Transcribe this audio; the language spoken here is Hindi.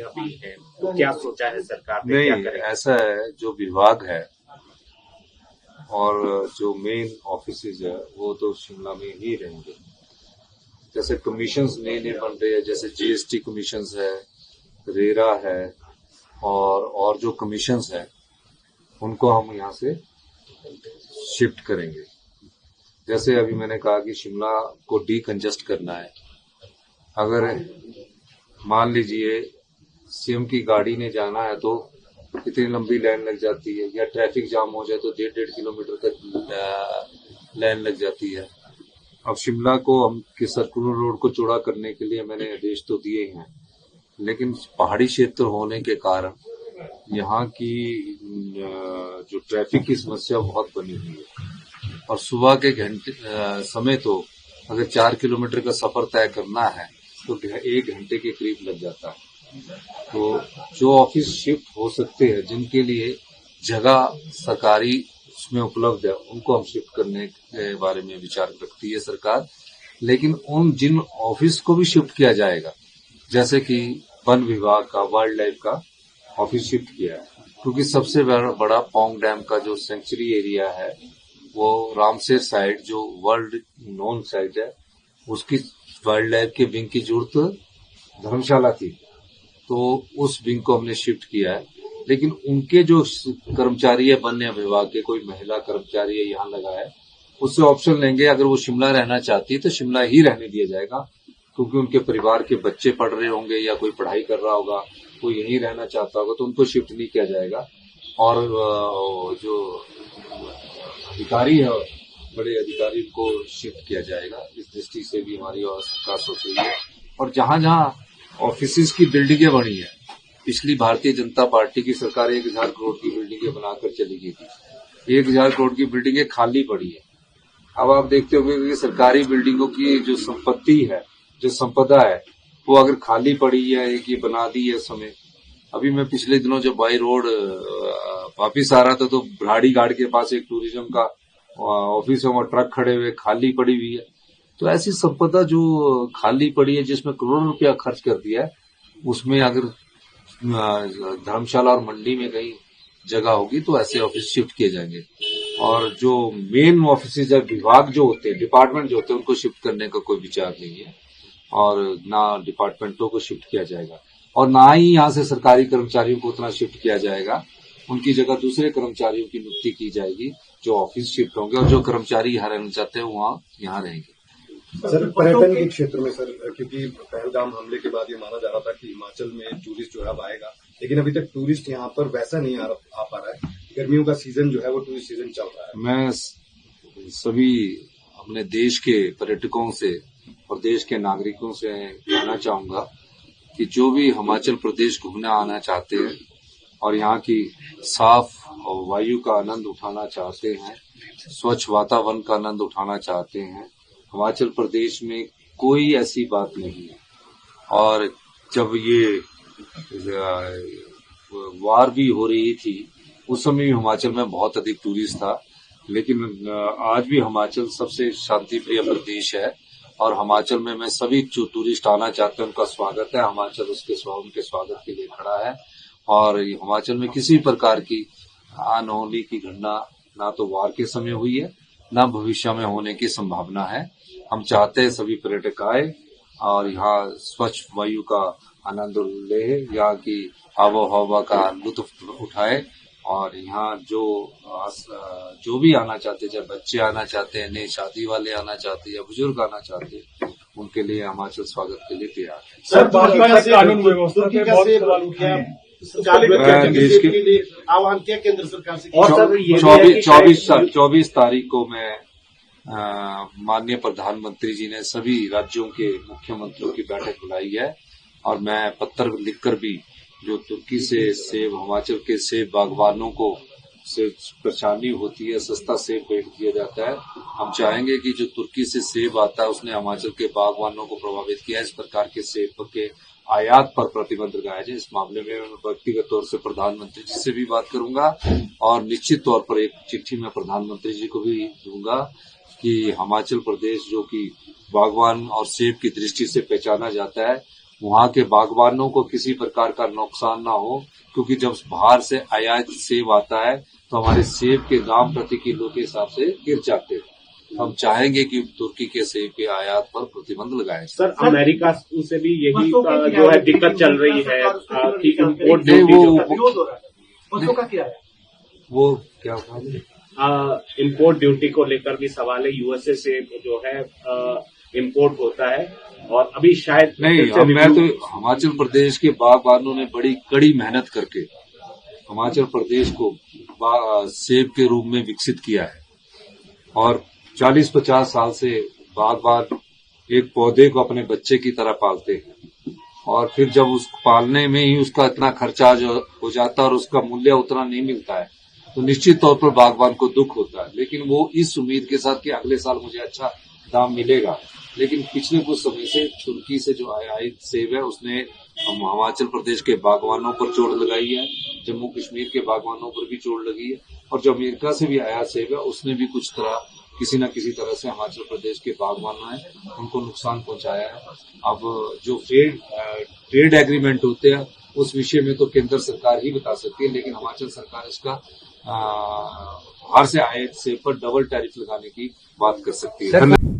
अभी हैं, तो क्या सोचा है सरकार ने, क्या नहीं, करेगा? ऐसा है, जो विभाग है और जो मेन ऑफिसेज है वो तो शिमला में ही रहेंगे। जैसे कमीशंस नए नए बन रहे हैं, जैसे जीएसटी कमीशंस है, रेरा है, और जो कमीशंस है उनको हम यहाँ से शिफ्ट करेंगे। जैसे अभी मैंने कहा कि शिमला को डीकंजेस्ट करना है। अगर मान लीजिए सीएम की गाड़ी ने जाना है तो इतनी लंबी लाइन लग जाती है, या ट्रैफिक जाम हो जाए तो 1.5 किलोमीटर तक लाइन लग जाती है। अब शिमला को हम कि सर्कुलर रोड को चौड़ा करने के लिए मैंने आदेश तो दिए हैं, लेकिन पहाड़ी क्षेत्र होने के कारण यहाँ की जो ट्रैफिक की समस्या बहुत बनी हुई है, और सुबह के समय तो अगर 4 किलोमीटर का सफर तय करना है तो 1 घंटे के करीब लग जाता है। तो जो ऑफिस शिफ्ट हो सकते हैं, जिनके लिए जगह सरकारी उसमें उपलब्ध है, उनको हम शिफ्ट करने के बारे में विचार रखती है सरकार। लेकिन उन जिन ऑफिस को भी शिफ्ट किया जाएगा, जैसे कि वन विभाग का, वाइल्ड लाइफ का ऑफिस शिफ्ट किया है, क्योंकि सबसे बड़ा पौंग डैम का जो सेंचुरी एरिया है वो रामसेर साइड, जो वर्ल्ड नोन साइट है, उसकी वाइल्ड लाइफ के विंग की जरूरत धर्मशाला थी, तो उस विंग को हमने शिफ्ट किया है। लेकिन उनके जो कर्मचारी है वन विभाग के, कोई महिला कर्मचारी है यहाँ लगा है, उससे ऑप्शन लेंगे। अगर वो शिमला रहना चाहती है तो शिमला ही रहने दिया जाएगा, क्योंकि उनके परिवार के बच्चे पढ़ रहे होंगे या कोई पढ़ाई कर रहा होगा, कोई यहीं रहना चाहता होगा, तो उनको शिफ्ट नहीं किया जाएगा। और जो अधिकारी है, बड़े अधिकारी को शिफ्ट किया जाएगा। इस दृष्टि से भी हमारी सरकार सोच रही है। और जहां जहां ऑफिसेज की बिल्डिंगें बनी है, पिछली भारतीय जनता पार्टी की सरकार 1000 करोड़ की बिल्डिंगें बनाकर चली गई थी। 1000 करोड़ की बिल्डिंगें खाली पड़ी है। अब आप देखते होंगे कि सरकारी बिल्डिंगों की जो संपत्ति है, जो संपदा है, वो अगर खाली पड़ी है कि बना दी है समय। अभी मैं पिछले दिनों जब बाई रोड वापिस आ रहा था तो ब्राड़ी घाट के पास एक टूरिज्म का ऑफिस है, वहां ट्रक खड़े हुए खाली पड़ी हुई है। तो ऐसी संपदा जो खाली पड़ी है, जिसमें करोड़ों रुपया खर्च कर दिया है, उसमें अगर धर्मशाला और मंडी में कहीं जगह होगी तो ऐसे ऑफिस शिफ्ट किए जाएंगे। और जो मेन ऑफिस या विभाग जो होते हैं, डिपार्टमेंट जो होते हैं, उनको शिफ्ट करने का कोई विचार नहीं है, और ना डिपार्टमेंटों को शिफ्ट किया जाएगा, और ना ही यहाँ से सरकारी कर्मचारियों को उतना शिफ्ट किया जाएगा। उनकी जगह दूसरे कर्मचारियों की नियुक्ति की जाएगी जो ऑफिस शिफ्ट होंगे, और जो कर्मचारी यहाँ रहना चाहते हैं वहाँ यहाँ रहेंगे। सर, पर्यटन के क्षेत्र में सर, क्योंकि पहलगाम हमले के बाद ये माना जा रहा था कि हिमाचल में टूरिस्ट जो है आएगा, लेकिन अभी तक टूरिस्ट यहाँ पर वैसा नहीं आ पा रहा है। गर्मियों का सीजन जो है वो टूरिस्ट सीजन चल रहा है। मैं सभी अपने देश के पर्यटकों से और देश के नागरिकों से कहना चाहूंगा कि जो भी हिमाचल प्रदेश घूमने आना चाहते हैं और यहाँ की साफ वायु का आनंद उठाना चाहते हैं, स्वच्छ वातावरण का आनंद उठाना चाहते हैं, हिमाचल प्रदेश में कोई ऐसी बात नहीं है। और जब ये वार भी हो रही थी उस समय भी हिमाचल में बहुत अधिक टूरिस्ट था, लेकिन आज भी हिमाचल सबसे शांति प्रिय प्रदेश है, और हिमाचल में मैं सभी जो टूरिस्ट आना चाहते हैं उनका स्वागत है। हिमाचल उनके स्वागत के लिए खड़ा है, और हिमाचल में किसी प्रकार की अनहोनी की घटना ना तो वार के समय हुई है, ना भविष्य में होने की संभावना है। हम चाहते हैं सभी पर्यटक आए और यहाँ स्वच्छ वायु का आनंद ले, यहाँ की आबो हवा का लुत्फ उठाए, और यहाँ जो भी आना चाहते, चाहे बच्चे आना चाहते हैं, नए शादी वाले आना चाहते हैं या बुजुर्ग आना चाहते हैं, उनके लिए हिमाचल स्वागत के लिए तैयार है। सर, कानून व्यवस्था पे बहुत सवाल उठे हैं। देश के आह्वान किया केंद्र सरकार से। और 24 तारीख को मैं माननीय प्रधानमंत्री जी ने सभी राज्यों के मुख्यमंत्रियों की बैठक बुलाई है, और मैं पत्र लिखकर भी जो तुर्की से सेब, हिमाचल के सेब बागवानों को से परेशानी होती है, सस्ता सेब बेच दिया जाता है, हम चाहेंगे कि जो तुर्की से सेब आता है उसने हिमाचल के बागवानों को प्रभावित किया है, इस प्रकार के सेब के आयात पर प्रतिबंध लगाया जाए। इस मामले में मैं व्यक्तिगत तौर से प्रधानमंत्री जी से भी बात करूंगा, और निश्चित तौर पर एक चिट्ठी मैं प्रधानमंत्री जी को भी दूंगा कि हिमाचल प्रदेश जो कि बागवान और सेब की दृष्टि से पहचाना जाता है, वहां के बागवानों को किसी प्रकार का नुकसान ना हो, क्योंकि जब बाहर से आयात सेब आता है तो हमारे सेब के दाम प्रति किलो के हिसाब से गिर जाते हैं। हम चाहेंगे कि तुर्की के सेब के आयात पर प्रतिबंध लगाए। सर अमेरिका से भी यही जो है दिक्कत चल रही है कि इम्पोर्ट नहीं, वो क्या इम्पोर्ट ड्यूटी को लेकर भी सवाल है। यूएसए से जो है इम्पोर्ट होता है और अभी शायद नहीं, अब मैं तो हिमाचल प्रदेश के बागबानों ने बड़ी कड़ी मेहनत करके हिमाचल प्रदेश को सेब के रूप में विकसित किया है और 40-50 साल से बागबान एक पौधे को अपने बच्चे की तरह पालते हैं और फिर जब उस पालने में ही उसका इतना खर्चा हो जाता है और उसका मूल्य उतना नहीं मिलता है तो निश्चित तौर पर बागबान को दुख होता है, लेकिन वो इस उम्मीद के साथ कि अगले साल मुझे अच्छा दाम मिलेगा। लेकिन पिछले कुछ समय से तुर्की से जो आयात सेब है उसने हिमाचल प्रदेश के बागवानों पर चोट लगाई है, जम्मू कश्मीर के बागवानों पर भी चोट लगी है और जो अमेरिका से भी आयात सेब है उसने भी किसी न किसी तरह से हिमाचल प्रदेश के बागवानों है उनको नुकसान पहुंचाया है। अब जो ट्रेड एग्रीमेंट होते हैं उस विषय में तो केंद्र सरकार ही बता सकती है, लेकिन हिमाचल सरकार इसका बाहर से आयात सेब पर डबल टैरिफ लगाने की बात कर सकती है।